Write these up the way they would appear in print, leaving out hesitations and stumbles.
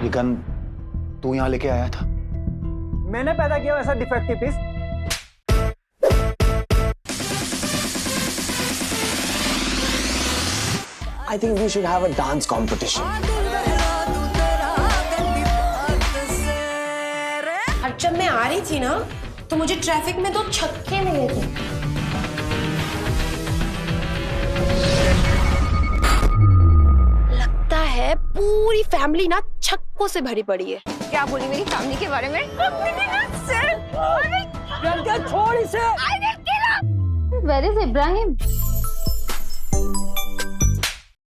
ये गन तू यहाँ लेके आया था? मैंने पैदा किया ऐसा defective piece. I think we should have a dance competition. अब जब मैं आ रही थी ना तो मुझे ट्रैफिक में 2 छक्के मिले थे। लगता है पूरी फैमिली ना छक्कों से भरी पड़ी है। क्या बोली मेरी फैमिली के बारे में? छोड़ इसे। Where is Ibrahim?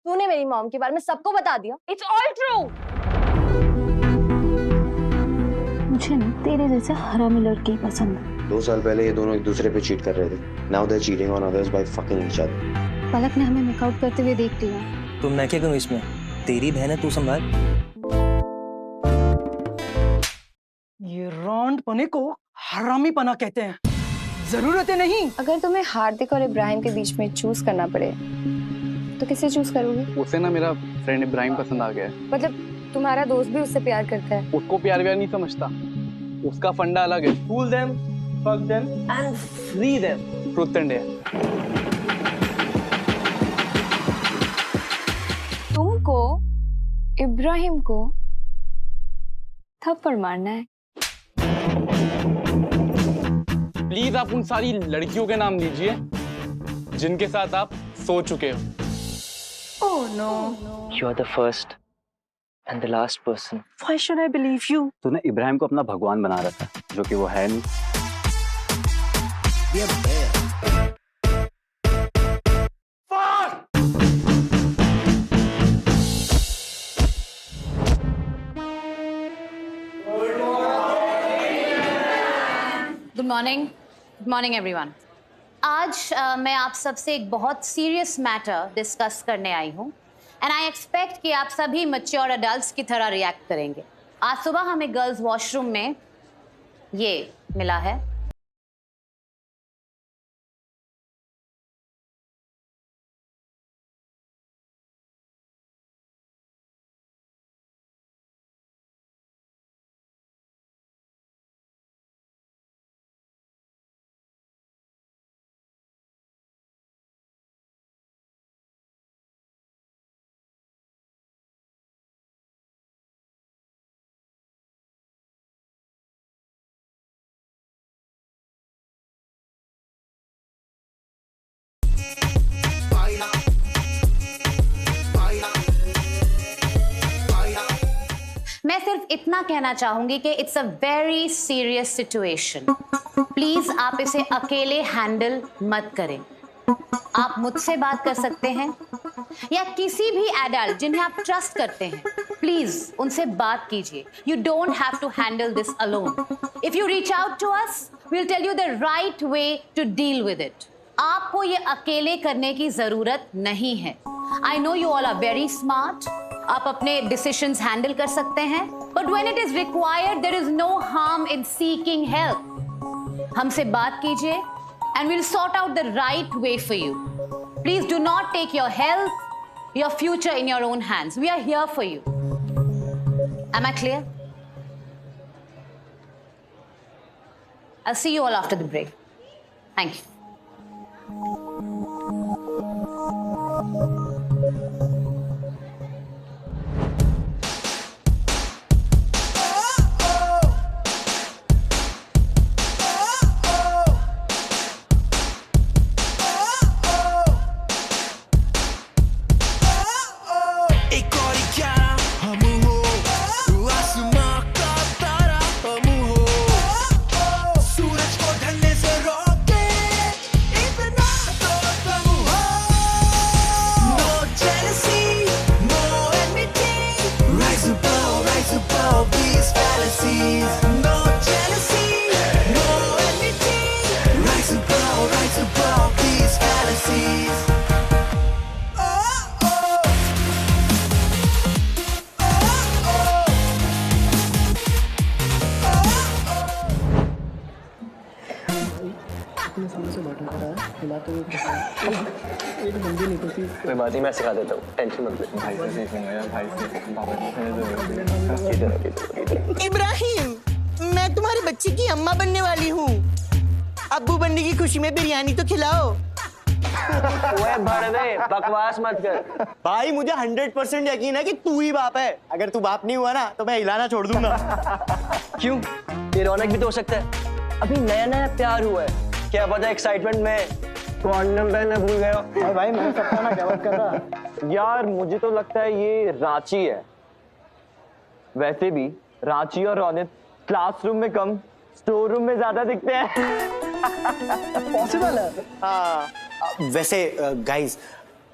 तूने मेरी मॉम के बारे में सबको बता दिया। It's all true. मुझे ना तेरे जैसे हरामी लड़के ही पसंद है। 2 साल पहले ये दोनों एक दूसरे पे चीट कर रहे थे। Now they're cheating on others by fucking each other. पलक ने हमें मेकआउट करते हुए देख लिया। तो मैं क्या करूं इसमें? तेरी बहन है, तू संभाल। ये रॉन्ड पने को हरामी पना कहते हैं। जरूरत है नहीं। अगर तुम्हें हार्दिक और इब्राहिम के बीच में चूज करना पड़े तो किसे चूज करोगे? उसे ना मेरा फ्रेंड इब्राहिम पसंद आ गया है। मतलब तुम्हारा दोस्त भी उससे प्यार करता है? उसको प्यार व्यार नहीं समझता, उसका फंडा अलग है। Fool them, fuck them and free them. Truth and dare. तुमको इब्राहिम को थप्पड़ मारना है। प्लीज आप उन सारी लड़कियों के नाम लीजिए जिनके साथ आप सो चुके हो। Oh no. You are the first and the last person. Why should I believe you? तूने इब्राहिम को अपना भगवान बना रखा है, जो कि वो है नहीं। Good morning everyone. आज मैं आप सबसे एक बहुत सीरियस मैटर डिस्कस करने आई हूँ एंड आई एक्सपेक्ट कि आप सभी मैच्योर अडल्ट्स की तरह रिएक्ट करेंगे। आज सुबह हमें गर्ल्स वॉशरूम में ये मिला है। मैं सिर्फ इतना कहना चाहूंगी कि it's a very serious situation. Please आप इसे अकेले हैंडल मत करें। आप मुझसे बात कर सकते हैं या किसी भी एडल्ट जिन्हें आप ट्रस्ट करते हैं, प्लीज उनसे बात कीजिए। You don't have to handle this alone. If you reach out to us, we will tell you the right way to deal with it. आपको ये अकेले करने की जरूरत नहीं है। I know you all are very smart, आप अपने डिसीजंस हैंडल कर सकते हैं, but when it is required there is no harm in seeking help. हमसे बात कीजिए and we will sort out the right way for you. Please do not take your health, your future in your own hands. We are here for you. Am I clear? I see you all after the break. Thank you. सूरज को ढलने से रोक के कोई बात नहीं, मैं सिखा देता हूँ, टेंशन मत ले। भाई से सीखूंगा यार, भाई से। इब्राहिम, मैं तुम्हारे बच्चे की अम्मा बनने वाली हूँ। अब्बू बनने की खुशी में बिरयानी तो खिलाओ। ओए बड़वे, बकवास मत कर। भाई मुझे 100% यकीन है कि तू ही बाप है। अगर तू बाप नहीं हुआ ना तो मैं हिलाना छोड़ दूंगा। क्यों? ये रौनक भी तो हो सकता है। अभी नया नया प्यार हुआ है, क्या पता एक्साइटमेंट में कॉन्डम पहनना भूल गए हो। भाई मैं सबका ना गलत कर रहा। यार मुझे तो लगता है ये रांची है। वैसे भी रांची और रौनक क्लासरूम में कम, स्टोर रूम में ज्यादा दिखते हैं। पॉसिबल है। हाँ वैसे गाइस,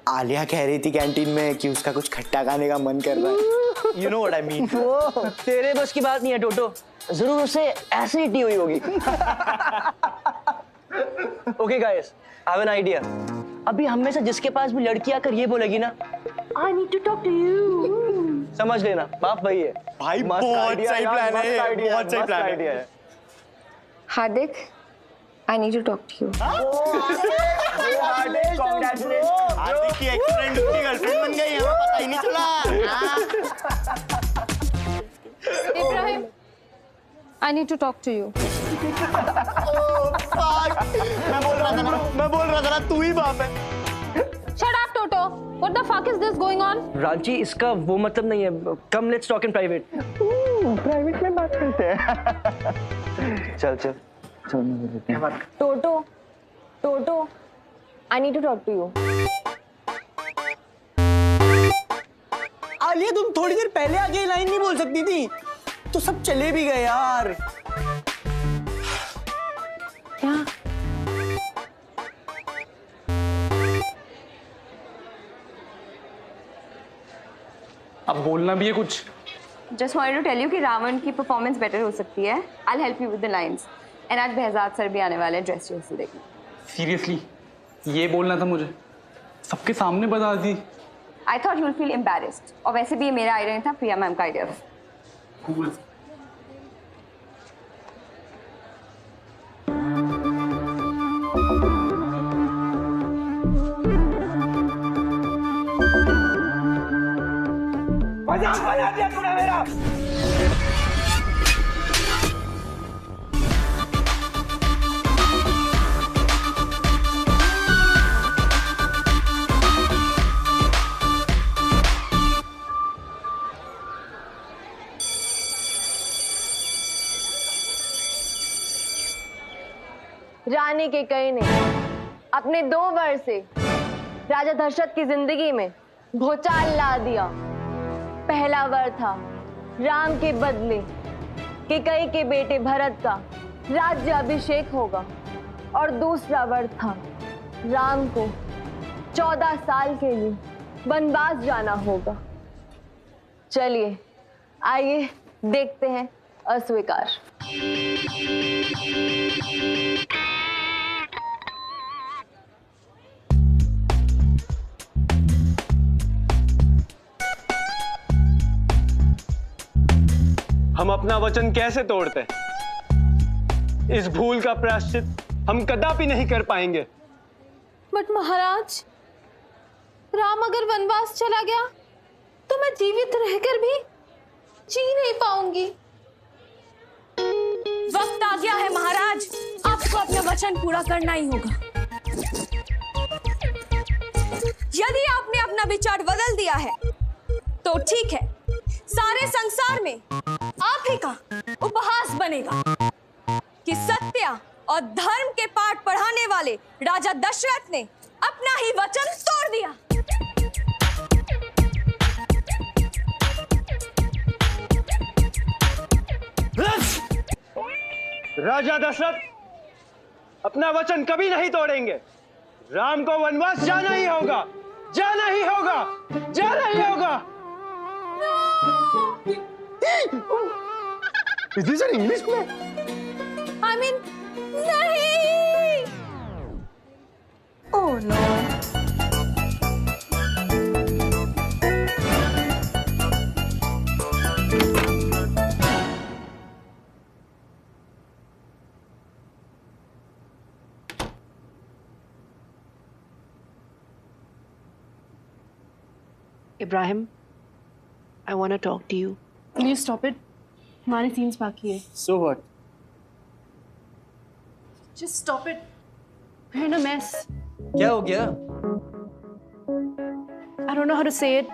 आलिया कह रही थी कैंटीन में कि उसका कुछ खट्टा खाने का मन कर रहा है। You know what I mean? तेरे बस की बात नहीं है टोटो, जरूर उसे ऐसे ही टी हुई होगी। Okay guys, I have an idea. अभी हम में से जिसके पास भी लड़की आकर ये बोलेगी ना, I need to talk to you. समझ लेना बाप वही है। भाई बहुत सही प्लान है, बहुत सही प्लान है। हार्दिक, I need to talk to you. हार्दिक की एक्स फ्रेंड उसकी गर्लफ्रेंड बन गई, हमें पता ही नहीं चला। Ibrahim, I need to talk to you. मैं बोल रहा था ना तू ही बाप है। Shut up, Toto. What the fuck is this going on? Ranchi, इसका वो मतलब नहीं है। Come let's talk in private. Private में बात करते हैं। चल चल चल। Toto, I need to talk to you. Alia तुम थोड़ी देर पहले आगे लाइन नहीं बोल सकती थी, तो सब चले भी गए यार। क्या? अब बोलना भी है कुछ। Just wanted to tell you कि रावण की परफॉर्मेंस बेटर हो सकती है। I'll help you with the lines. And आज behzad सर भी आने वाले हैं ड्रेस रिहर्सल देखने। सीरियसली ये बोलना था मुझे, सबके सामने बता दी। I thought you'll feel embarrassed. और वैसे भी ये मेरा आइडिया नहीं था, प्रिया मैम का आइडिया था। Cool. मजाक बना दिया तूने मेरा। रानी के कई ने अपने 2 वर्ष से राजा दशरथ की जिंदगी में भूचाल ला दिया। पहला वर था राम के बदले कैकेयी के बेटे भरत का राज्य अभिषेक होगा, और दूसरा वर था राम को 14 साल के लिए वनवास जाना होगा। चलिए आइए देखते हैं अस्वीकार। हम अपना वचन कैसे तोड़ते? इस भूल का प्रायश्चित हम कदापि नहीं कर पाएंगे। बट महाराज, राम अगर वनवास चला गया तो मैं जीवित रहकर भी जी नहीं पाऊंगी। वक्त आ गया है महाराज, आपको अपना वचन पूरा करना ही होगा। यदि आपने अपना विचार बदल दिया है तो ठीक है, सारे संसार में आप ही का उपहास बनेगा कि सत्य और धर्म के पाठ पढ़ाने वाले राजा दशरथ ने अपना ही वचन तोड़ दिया। राजा दशरथ अपना वचन कभी नहीं तोड़ेंगे। राम को वनवास जाना ही होगा, जाना ही होगा, जाना ही होगा। Is this an English play? I mean, नहीं। Oh no. Ibrahim, I want to talk to you. Will you stop it? हमारे scenes बाकी है. So what? Just stop it. We're in a mess. क्या हो गया? I don't know how to say it.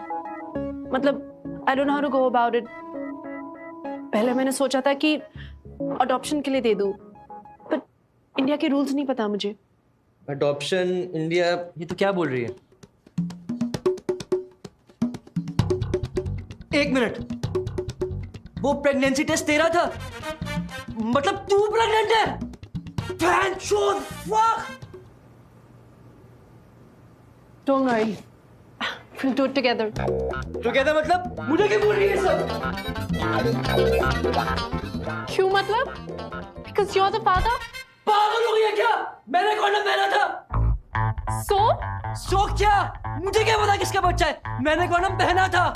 मतलब I don't know how to go about it. पहले मैंने सोचा था कि adoption के लिए दे दूँ, but इंडिया के rules नहीं पता मुझे. Adoption, India, ये तो क्या बोल रही है? एक मिनट, वो प्रेगनेंसी टेस्ट तेरा था? मतलब तू प्रेग्नेंट है? Don't worry. We'll do it together. Together मतलब मुझे क्यों बोल रही है सब? क्यों मतलब? Because you're the father. पागल हो गई है क्या? मैंने कॉन्डम पहना था। सो क्या? मुझे क्या पता किसका बच्चा है? मैंने कॉन्डम पहना था।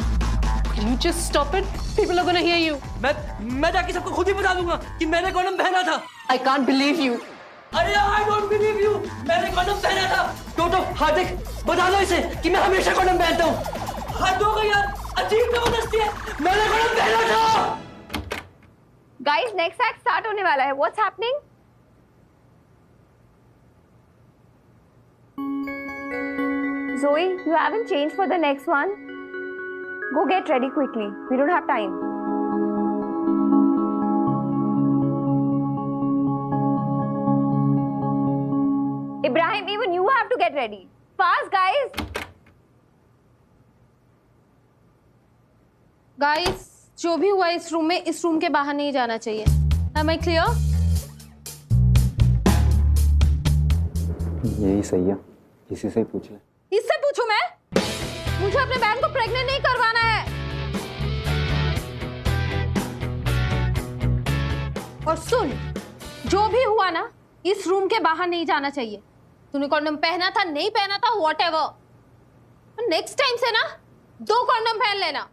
You just stop it. People are gonna hear you. मैं जाके सबको खुद ही बता दूंगा कि मैंने कॉन्डम पहना था। I can't believe you. अरे I don't believe you. मैंने कॉन्डम पहना था। तो हाथ देख, बता दो इसे कि मैं हमेशा कॉन्डम पहनता हूँ। हाथ दो यार, अजीब जबरदस्ती है। मैंने कॉन्डम पहना था। Guys, next act start होने वाला है. What's happening? Zoe, you haven't changed for the next one. Go get ready quickly. We don't have time. Ibrahim, even you have to get ready. Fast, guys. Guys, जो भी हुआ इस room में, इस room के बाहर नहीं जाना चाहिए. Am I clear? यही सही है. किसी से ही पूछ ले. इससे पूछूं मैं? मुझे अपने बहन को प्रेग्नेंट नहीं करवाना है. और सुन, जो भी हुआ ना, इस रूम के बाहर नहीं जाना चाहिए. तूने कॉन्डम पहना था, नहीं पहना था, व्हाटएवर. नेक्स्ट टाइम से ना 2 कॉन्डम पहन लेना.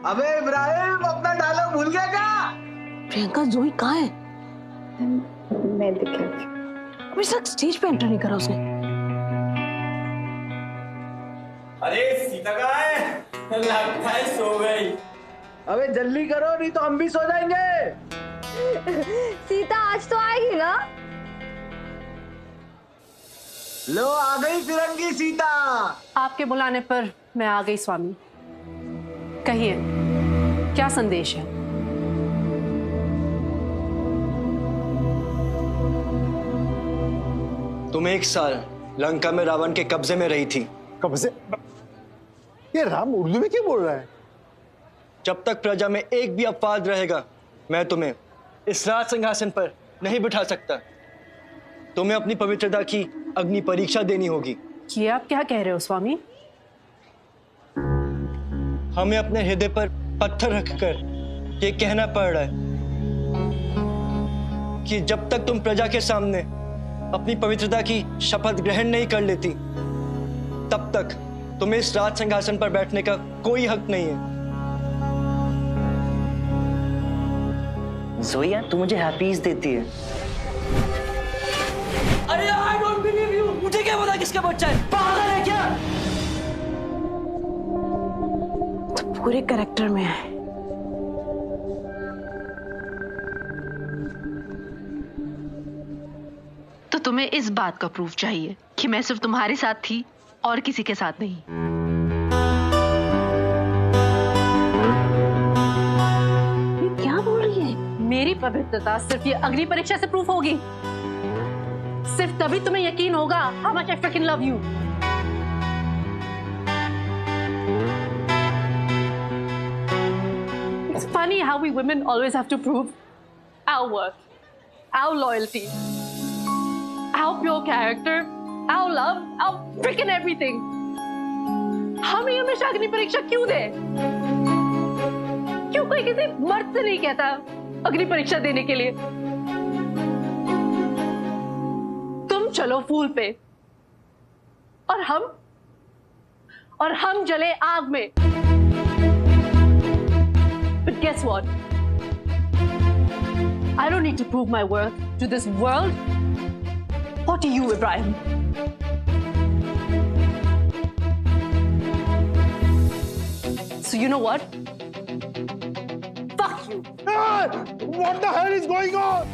अबे इब्राहिम, अपना डायलॉग भूल गया क्या? प्रियंका, जोई कहाँ है? मैं दिखा. अभी तक स्टेज पे एंटर नहीं करा उसने. अरे सीता कहाँ है? लगता है सो गई. अबे जल्दी करो, नहीं तो हम भी सो जाएंगे. सीता आज तो आएगी ना? लो आ गई फिरंगी सीता. आपके बुलाने पर मैं आ गई स्वामी. कहिए, क्या संदेश है? तुम 1 साल लंका में रावण के कब्जे में रही थी. कब्जे? ये राम उर्दू में क्या बोल रहा है? जब तक प्रजा में एक भी अपवाद रहेगा, मैं तुम्हें इस राज सिंहासन पर नहीं बिठा सकता. तुम्हें अपनी पवित्रता की अग्नि परीक्षा देनी होगी. ये आप क्या कह रहे हो स्वामी? हमें अपने हृदय पर पत्थर रखकर ये कहना पड़ रहा है कि जब तक तुम प्रजा के सामने अपनी पवित्रता की शपथ ग्रहण नहीं कर लेती, तब तक तुम्हें इस राज सिंहासन पर बैठने का कोई हक नहीं है. जोया, तू मुझे हैप्पीज देती है. अरे I don't believe you. मुझे क्या पता किसका बच्चा है? पागल है क्या? तो पूरे कैरेक्टर में है. तो तुम्हें इस बात का प्रूफ चाहिए कि मैं सिर्फ तुम्हारे साथ थी और किसी के साथ नहीं. ये क्या बोल रही है? मेरी पवित्रता सिर्फ ये अग्नि परीक्षा से प्रूफ होगी. सिर्फ तभी तुम्हें यकीन होगा how much I fucking love you. It's funny how we women always have to prove our worth, our loyalty, our pure character, our love, our freaking everything. हम ही हमेशा अग्नि परीक्षा क्यों दे? क्यों कोई किसी मर्द से नहीं कहता अग्नि परीक्षा देने के लिए? तुम चलो फूल पे और हम जले आग में. But guess what? I don't need to prove my worth to this world or to you, Ibrahim. So you know what? Fuck you. What the hell is going on?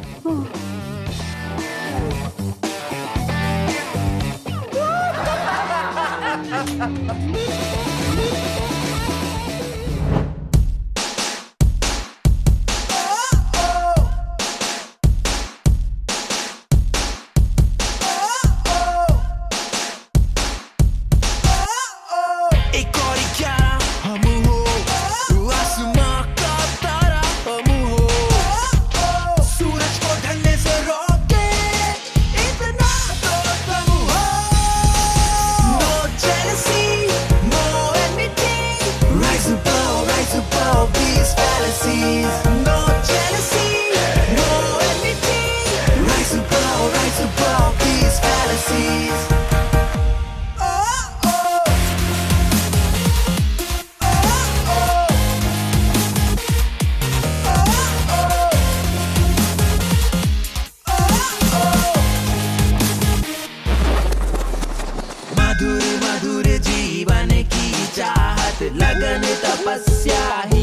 मधुर मधुर जीवन की चाहत लगन तपस्या